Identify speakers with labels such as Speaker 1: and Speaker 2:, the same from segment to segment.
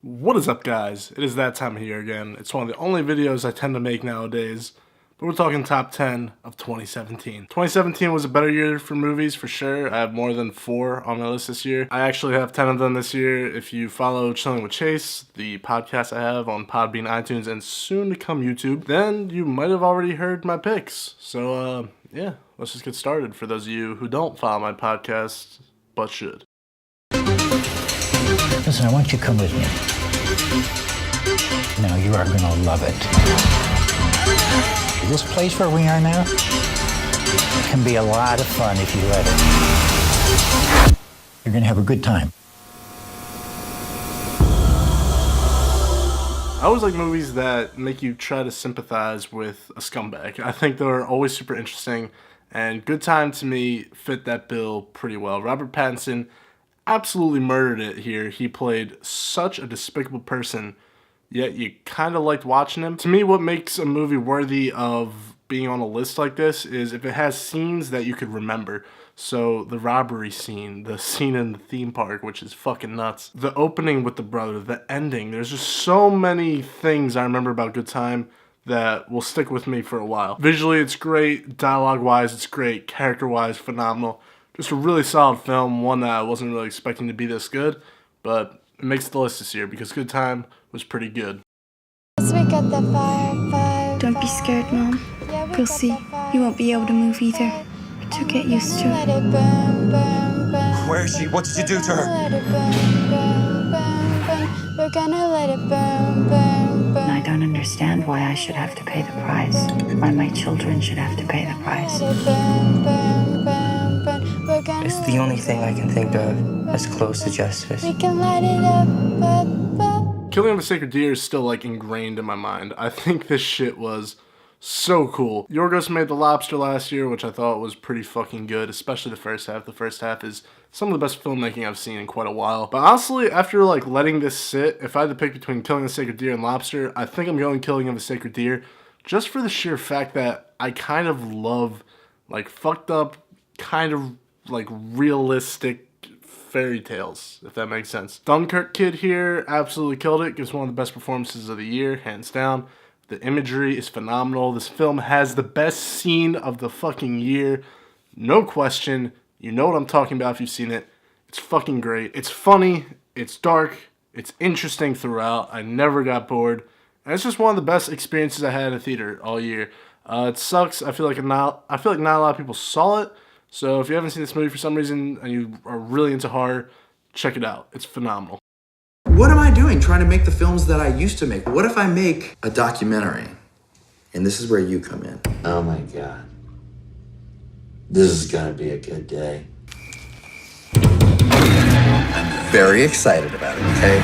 Speaker 1: What is up, guys? It is that time of year again. It's one of the only videos I tend to make nowadays, but we're talking top 10 of 2017. 2017 was a better year for movies, for sure. I have more than 4 on my list this year. I actually have 10 of them this year. If you follow Chilling with Chase, the podcast I have on Podbean, iTunes, and soon to come YouTube, then you might have already heard my picks. So, yeah, let's just get started for those of you who don't follow my podcast, but should.
Speaker 2: Listen, I want you to come with me. Now, you are going to love it. This place where we are now can be a lot of fun if you let it. You're going to have a good time.
Speaker 1: I always like movies that make you try to sympathize with a scumbag. I think they're always super interesting, and Good Time to me fit that bill pretty well. Robert Pattinson absolutely murdered it here. He played such a despicable person, yet you kind of liked watching him. To me, what makes a movie worthy of being on a list like this is if it has scenes that you could remember. So the robbery scene, the scene in the theme park, which is fucking nuts, the opening with the brother, the ending. There's just so many things I remember about Good Time that will stick with me for a while. Visually, it's great. Dialogue-wise, it's great. Character-wise, phenomenal. Just a really solid film, one that I wasn't really expecting to be this good, but it makes the list this year because Good Time was pretty good.
Speaker 3: Don't be scared, Mom. You'll see. You won't be able to move either. So get used to it.
Speaker 4: Where is she? What did you do to her?
Speaker 3: We're gonna let it burn, burn, burn.
Speaker 5: I don't understand why I should have to pay the price. Why my children should have to pay the price.
Speaker 4: It's the only thing I can think of as close to justice.
Speaker 3: We can light it up.
Speaker 1: Killing of a Sacred Deer is still like ingrained in my mind. I think this shit was so cool. Yorgos made The Lobster last year, which I thought was pretty fucking good, especially the first half. The first half is some of the best filmmaking I've seen in quite a while. But honestly, after like letting this sit, if I had to pick between Killing of a Sacred Deer and Lobster, I think I'm going Killing of a Sacred Deer, just for the sheer fact that I kind of love like fucked up, kind of like realistic fairy tales, if that makes sense. Dunkirk kid here absolutely killed it. Gives one of the best performances of the year, hands down. The imagery is phenomenal. This film has the best scene of the fucking year. No question. You know what I'm talking about if you've seen it. It's fucking great. It's funny. It's dark. It's interesting throughout. I never got bored. And it's just one of the best experiences I had in a theater all year. It sucks. I feel like not a lot of people saw it. So if you haven't seen this movie for some reason and you are really into horror, check it out. It's phenomenal.
Speaker 6: What am I doing trying to make the films that I used to make? What if I make a documentary? And this is where you come in.
Speaker 7: Oh my God. This is gonna be a good day.
Speaker 6: I'm very excited about it, okay?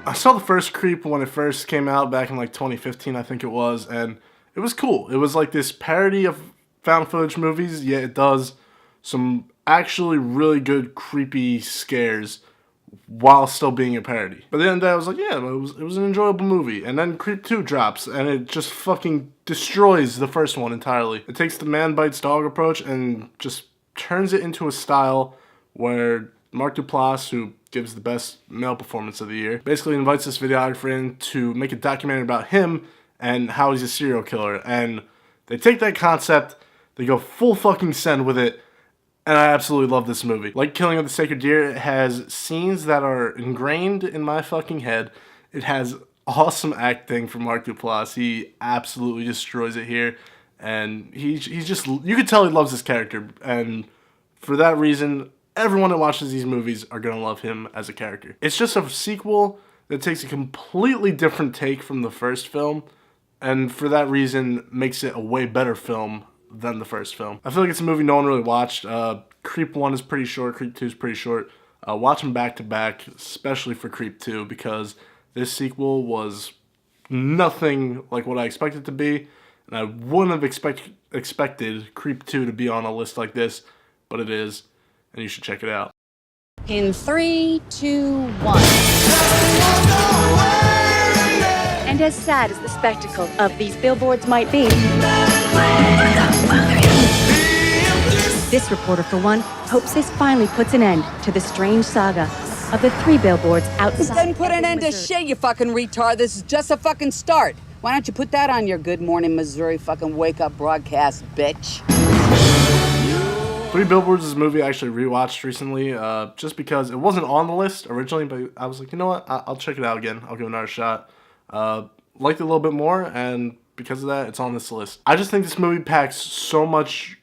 Speaker 1: I saw the first Creep when it first came out back in like 2015, I think it was, and it was cool. It was like this parody of found footage movies, yet it does some actually really good creepy scares while still being a parody. But at the end of the day, I was like, yeah, it was an enjoyable movie. And then Creep 2 drops, and it just fucking destroys the first one entirely. It takes the man bites dog approach and just turns it into a style where Mark Duplass, who gives the best male performance of the year, basically invites this videographer in to make a documentary about him and how he's a serial killer. And they take that concept, they go full fucking send with it, and I absolutely love this movie. Like Killing of the Sacred Deer, it has scenes that are ingrained in my fucking head. It has awesome acting from Mark Duplass. He absolutely destroys it here. And he's just, you can tell he loves this character. And for that reason, everyone that watches these movies are going to love him as a character. It's just a sequel that takes a completely different take from the first film. And for that reason, makes it a way better film than the first film. I feel like it's a movie no one really watched. Creep 1 is pretty short, Creep 2 is pretty short. Watch them back to back, especially for Creep 2, because this sequel was nothing like what I expected it to be, and I wouldn't have expected Creep 2 to be on a list like this, but it is, and you should check it out.
Speaker 8: In 3, 2, 1. And as sad as the spectacle of these billboards might be, This reporter, for one, hopes this finally puts an end to the strange saga of the 3 billboards outside.
Speaker 9: Then put an end to shit, you fucking retard. This is just a fucking start. Why don't you put that on your Good Morning Missouri fucking wake-up broadcast, bitch?
Speaker 1: 3 Billboards is a movie I actually rewatched recently, just because it wasn't on the list originally, but I was like, you know what, I'll check it out again. I'll give it another shot. Liked it a little bit more, and because of that, it's on this list. I just think this movie packs so much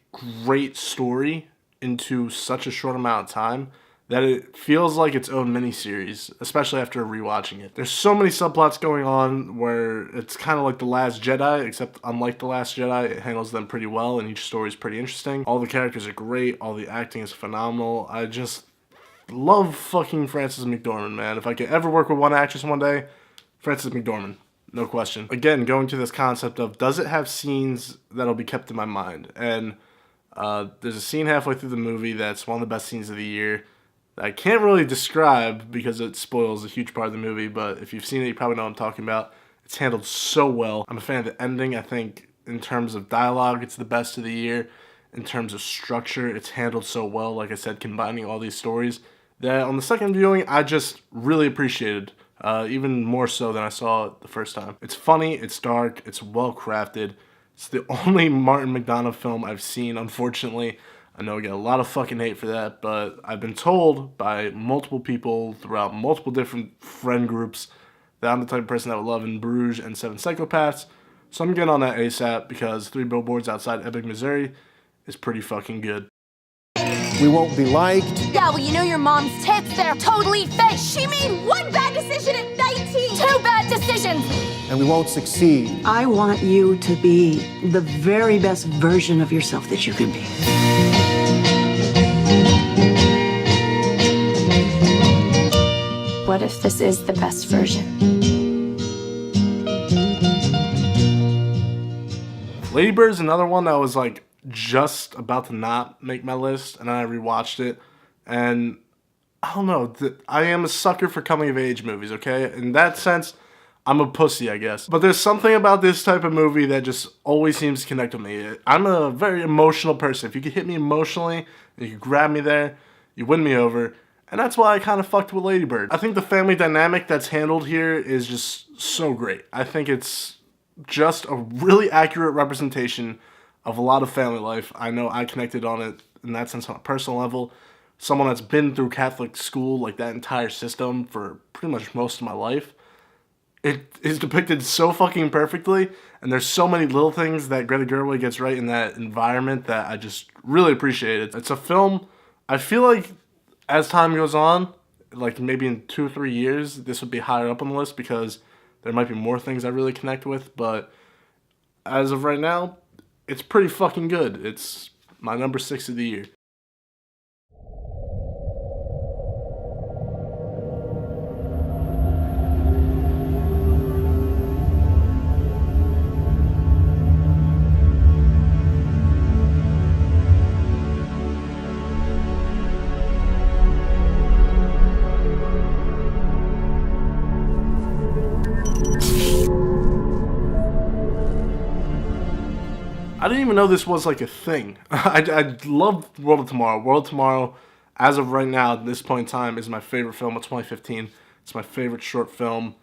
Speaker 1: great story into such a short amount of time that it feels like its own miniseries, especially after rewatching it. There's so many subplots going on where it's kind of like The Last Jedi, except unlike The Last Jedi, it handles them pretty well, and each story is pretty interesting. All the characters are great, all the acting is phenomenal. I just love fucking Frances McDormand, man. If I could ever work with one actress one day, Frances McDormand. No question. Again, going to this concept of, does it have scenes that'll be kept in my mind? And there's a scene halfway through the movie that's one of the best scenes of the year that I can't really describe because it spoils a huge part of the movie, but if you've seen it, you probably know what I'm talking about. It's handled so well. I'm a fan of the ending. I think in terms of dialogue, it's the best of the year. In terms of structure, it's handled so well. Like I said, combining all these stories that on the second viewing, I just really appreciated. Even more so than I saw it the first time. It's funny, it's dark, it's well crafted. It's the only Martin McDonagh film I've seen, unfortunately. I know I get a lot of fucking hate for that, but I've been told by multiple people throughout multiple different friend groups that I'm the type of person that would love In Bruges and 7 Psychopaths. So I'm getting on that ASAP because 3 Billboards Outside Ebbing, Missouri is pretty fucking good.
Speaker 10: We won't be liked.
Speaker 11: Yeah, well, you know your mom's tits, they're totally fake. She made 1 bad decision at 19. 2 bad decisions.
Speaker 10: And we won't succeed.
Speaker 12: I want you to be the very best version of yourself that you can be.
Speaker 11: What if this is the best version?
Speaker 1: Lady Bird is another one that was like just about to not make my list, and then I rewatched it, and I don't know, I am a sucker for coming of age movies, okay? In that sense, I'm a pussy, I guess. But there's something about this type of movie that just always seems to connect with me. I'm a very emotional person. If you could hit me emotionally, and you could grab me there, you win me over, and that's why I kind of fucked with Lady Bird. I think the family dynamic that's handled here is just so great. I think it's just a really accurate representation of a lot of family life. I know I connected on it in that sense on a personal level. Someone that's been through Catholic school, like that entire system for pretty much most of my life. It is depicted so fucking perfectly, and there's so many little things that Greta Gerwig gets right in that environment that I just really appreciate it. It's a film, I feel like as time goes on, like maybe in 2 or 3 years, this would be higher up on the list because there might be more things I really connect with, but as of right now, it's pretty fucking good. It's my number 6 of the year. I didn't even know this was like a thing. I love World of Tomorrow. World of Tomorrow, as of right now, at this point in time, is my favorite film of 2015. It's my favorite short film,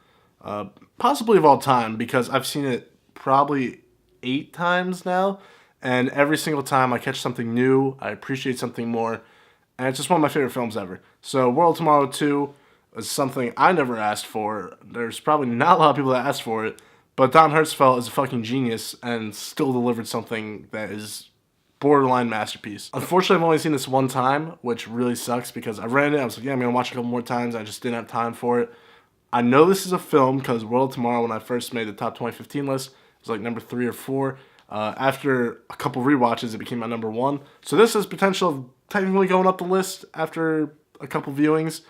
Speaker 1: possibly of all time, because I've seen it probably 8 times now, and every single time I catch something new, I appreciate something more, and it's just one of my favorite films ever. So World of Tomorrow 2 is something I never asked for. There's probably not a lot of people that asked for it, but Don Hertzfeldt is a fucking genius and still delivered something that is borderline masterpiece. Unfortunately, I've only seen this one time, which really sucks because I ran it. I was like, yeah, I'm going to watch it a couple more times. I just didn't have time for it. I know this is a film because World of Tomorrow, when I first made the top 2015 list, was like number 3 or 4. After a couple rewatches, it became my number 1. So this has potential of technically going up the list after a couple viewings.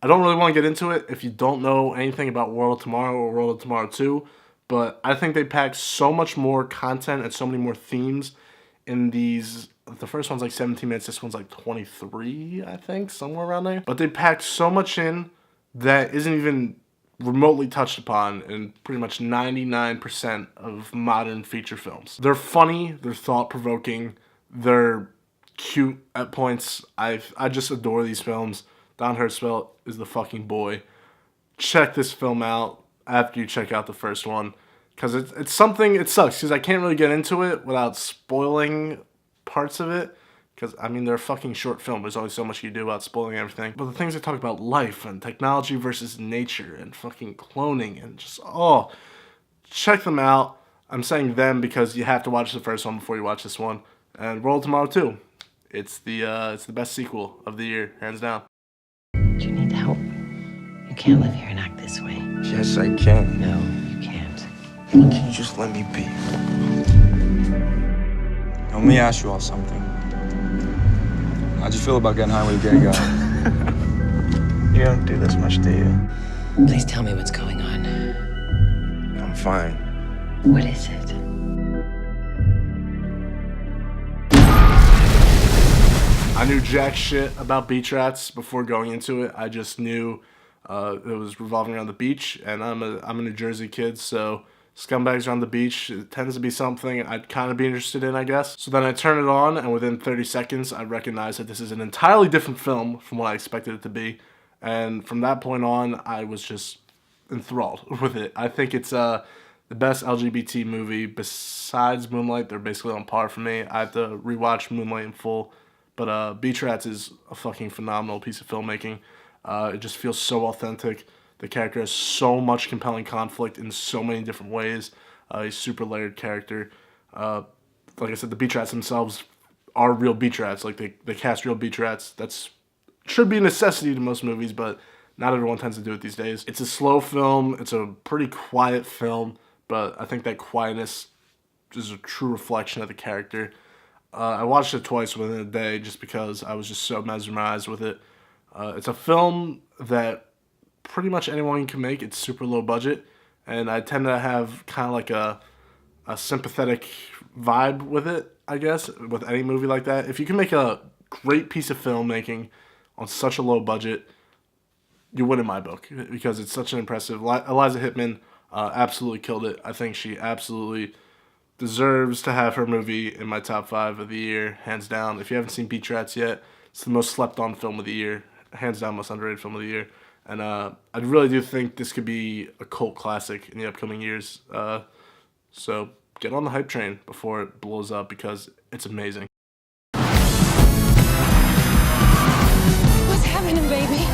Speaker 1: I don't really want to get into it if you don't know anything about World of Tomorrow or World of Tomorrow 2. But I think they pack so much more content and so many more themes in these. The first one's like 17 minutes, this one's like 23, I think, somewhere around there. But they pack so much in that isn't even remotely touched upon in pretty much 99% of modern feature films. They're funny, they're thought-provoking, they're cute at points. I just adore these films. Don Hertzfeldt is the fucking boy. Check this film out after you check out the first one, because it's something. It sucks because I can't really get into it without spoiling parts of it, because I mean they're a fucking short film. There's only so much you do without spoiling everything. But the things they talk about, life and technology versus nature and fucking cloning and just check them out. I'm saying them because you have to watch the first one before you watch this one. And Roll Tomorrow 2. It's the best sequel of the year, hands down.
Speaker 5: Do you need help? You can't live here and act this way.
Speaker 4: Yes, I can.
Speaker 5: No, you can't.
Speaker 4: Can you just let me be?
Speaker 13: Let me ask you all something. How'd you feel about getting high with a gay guy?
Speaker 4: You don't do this much, do you?
Speaker 5: Please tell me what's going on.
Speaker 4: I'm fine.
Speaker 5: What is it?
Speaker 1: I knew jack shit about beach rats before going into it. I just knew it was revolving around the beach, and I'm a New Jersey kid, so scumbags around the beach, it tends to be something I'd kind of be interested in, I guess. So then I turn it on, and within 30 seconds, I recognize that this is an entirely different film from what I expected it to be. And from that point on, I was just enthralled with it. I think it's the best LGBT movie besides Moonlight. They're basically on par for me. I have to rewatch Moonlight in full. But Beach Rats is a fucking phenomenal piece of filmmaking. It just feels so authentic. The character has so much compelling conflict in so many different ways. He's a super layered character. Like I said, the beach rats themselves are real beach rats. Like they cast real beach rats. That's should be a necessity to most movies, but not everyone tends to do it these days. It's a slow film. It's a pretty quiet film, but I think that quietness is a true reflection of the character. I watched it twice within a day just because I was just so mesmerized with it. It's a film that pretty much anyone can make. It's super low budget, and I tend to have kind of like a sympathetic vibe with it, I guess, with any movie like that. If you can make a great piece of filmmaking on such a low budget, you win in my book, because it's such an impressive. Eliza Hittman absolutely killed it. I think she absolutely deserves to have her movie in my top 5 of the year, hands down. If you haven't seen Beach Rats yet, it's the most slept on film of the year, hands down most underrated film of the year. And I really do think this could be a cult classic in the upcoming years. So get on the hype train before it blows up, because it's amazing.
Speaker 11: What's happening, baby?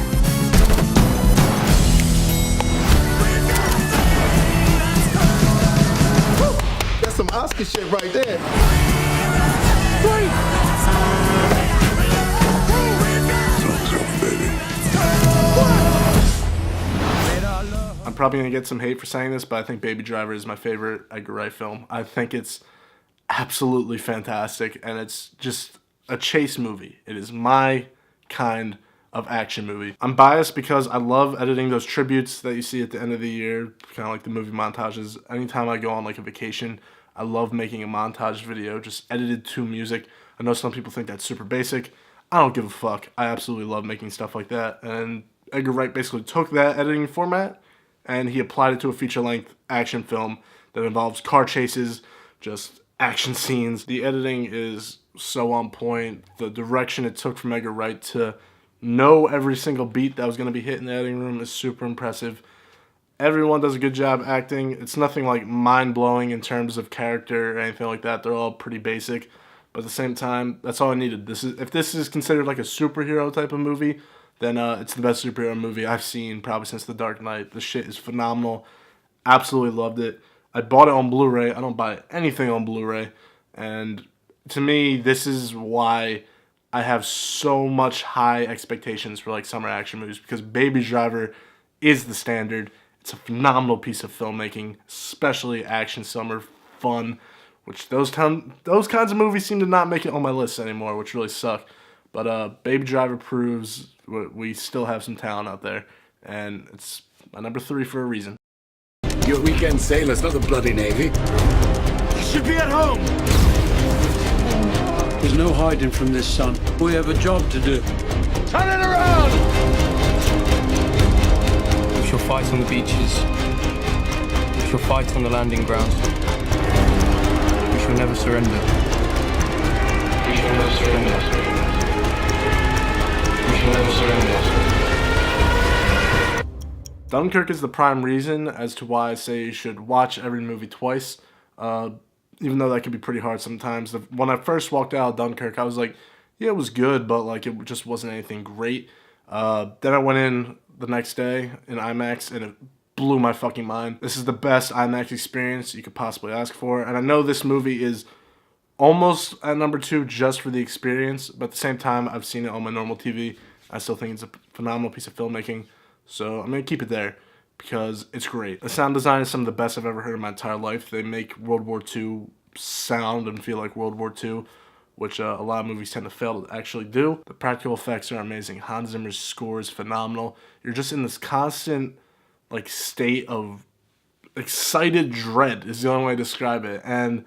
Speaker 10: That's some Oscar shit right there.
Speaker 1: I'm probably going to get some hate for saying this, but I think Baby Driver is my favorite Edgar Wright film. I think it's absolutely fantastic, and it's just a chase movie. It is my kind of action movie. I'm biased because I love editing those tributes that you see at the end of the year, kind of like the movie montages. Anytime I go on like a vacation, I love making a montage video just edited to music. I know some people think that's super basic. I don't give a fuck. I absolutely love making stuff like that, and Edgar Wright basically took that editing format and he applied it to a feature-length action film that involves car chases, just action scenes. The editing is so on point. The direction it took from Edgar Wright to know every single beat that was going to be hit in the editing room is super impressive. Everyone does a good job acting. It's nothing like mind-blowing in terms of character or anything like that. They're all pretty basic. But at the same time, that's all I needed. If this is considered like a superhero type of movie, then it's the best superhero movie I've seen probably since The Dark Knight. The shit is phenomenal. Absolutely loved it. I bought it on Blu-ray. I don't buy anything on Blu-ray. And to me, this is why I have so much high expectations for like summer action movies, because Baby Driver is the standard. It's a phenomenal piece of filmmaking, especially action summer fun, which those kinds of movies seem to not make it on my list anymore, which really suck. But Baby Driver proves we still have some talent out there, and it's my number 3 for a reason.
Speaker 14: You're weekend sailors, not the bloody Navy. You should be at home.
Speaker 15: There's no hiding from this, son. We have a job to do.
Speaker 14: Turn it around!
Speaker 16: We shall fight on the beaches. We shall fight on the landing grounds. We shall never surrender. We shall
Speaker 1: Dunkirk is the prime reason as to why I say you should watch every movie twice, even though that can be pretty hard sometimes. When I first walked out of Dunkirk, I was like, yeah, it was good, but like it just wasn't anything great. Then I went in the next day in IMAX, and it blew my fucking mind. This is the best IMAX experience you could possibly ask for, and I know this movie is almost at number 2 just for the experience, but at the same time, I've seen it on my normal TV. I still think it's a phenomenal piece of filmmaking. So I'm going to keep it there because it's great. The sound design is some of the best I've ever heard in my entire life. They make World War II sound and feel like World War II, which a lot of movies tend to fail to actually do. The practical effects are amazing. Hans Zimmer's score is phenomenal. You're just in this constant like state of excited dread is the only way to describe it. And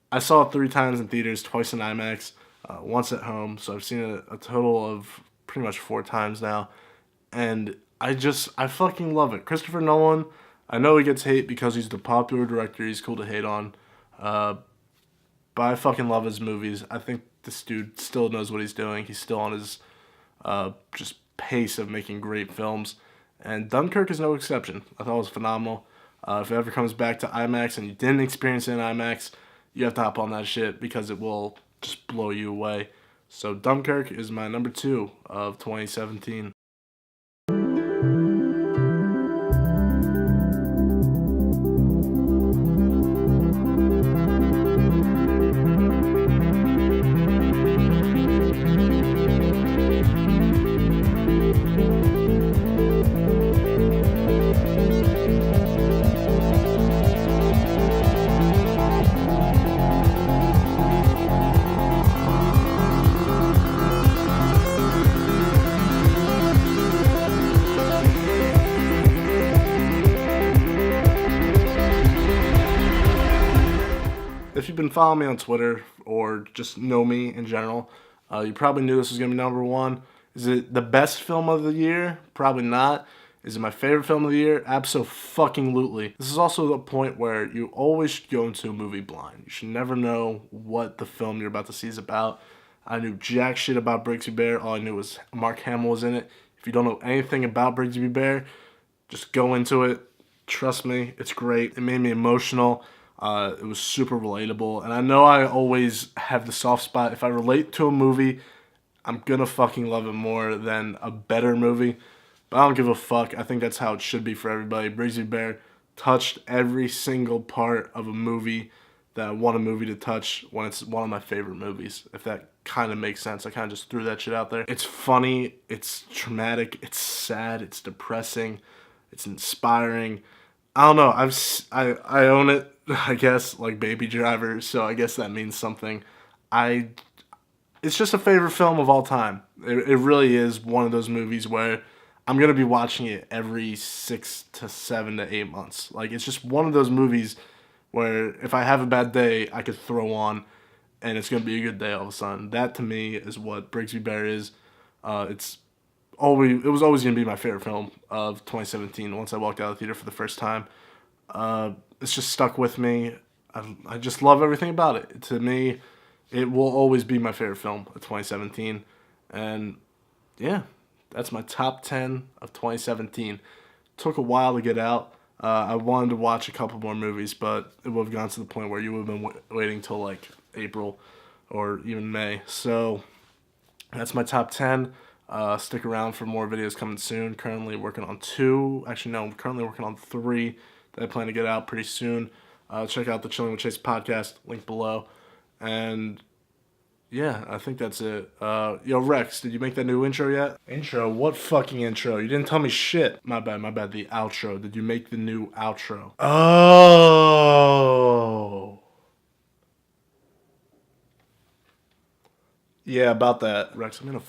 Speaker 1: I saw it 3 times in theaters, twice in IMAX, once at home. So I've seen it a total of pretty much 4 times now. And I fucking love it. Christopher Nolan, I know he gets hate because he's the popular director. He's cool to hate on. But I fucking love his movies. I think this dude still knows what he's doing. He's still on his just pace of making great films. And Dunkirk is no exception. I thought it was phenomenal. If it ever comes back to IMAX and you didn't experience it in IMAX, you have to hop on that shit because it will just blow you away. So Dunkirk is my number 2 of 2017. If you've been following me on Twitter or just know me in general, you probably knew this was going to be number 1. Is it the best film of the year? Probably not. Is it my favorite film of the year? Abso-fucking-lutely. This is also the point where you always should go into a movie blind. You should never know what the film you're about to see is about. I knew jack shit about Brigsby Bear. All I knew was Mark Hamill was in it. If you don't know anything about Brigsby Bear, just go into it. Trust me, it's great. It made me emotional. It was super relatable. And I know I always have the soft spot. If I relate to a movie, I'm gonna fucking love it more than a better movie. But I don't give a fuck. I think that's how it should be for everybody. Brigsby Bear touched every single part of a movie that I want a movie to touch when it's one of my favorite movies. If that kind of makes sense. I kind of just threw that shit out there. It's funny. It's traumatic. It's sad. It's depressing. It's inspiring. I don't know. I own it, I guess, like Baby Driver, so I guess that means something. It's just a favorite film of all time. It really is one of those movies where I'm going to be watching it every 6 to 7 to 8 months. Like, it's just one of those movies where if I have a bad day, I could throw on, and it's going to be a good day all of a sudden. That, to me, is what Brigsby Bear is. It was always going to be my favorite film of 2017 once I walked out of the theater for the first time. It's just stuck with me. I just love everything about it. To me, it will always be my favorite film of 2017. And yeah, that's my top 10 of 2017. Took a while to get out. I wanted to watch a couple more movies, but it would have gone to the point where you would have been waiting till like April or even May. So that's my top 10. Stick around for more videos coming soon. Currently working on 2. Actually, no, I'm currently working on 3 that I plan to get out pretty soon. Check out the Chilling with Chase podcast, link below. And yeah, I think that's it. Yo, Rex, did you make that new intro yet? Intro? What fucking intro? You didn't tell me shit. My bad. The outro. Did you make the new outro? Oh. Yeah, about that, Rex. I'm gonna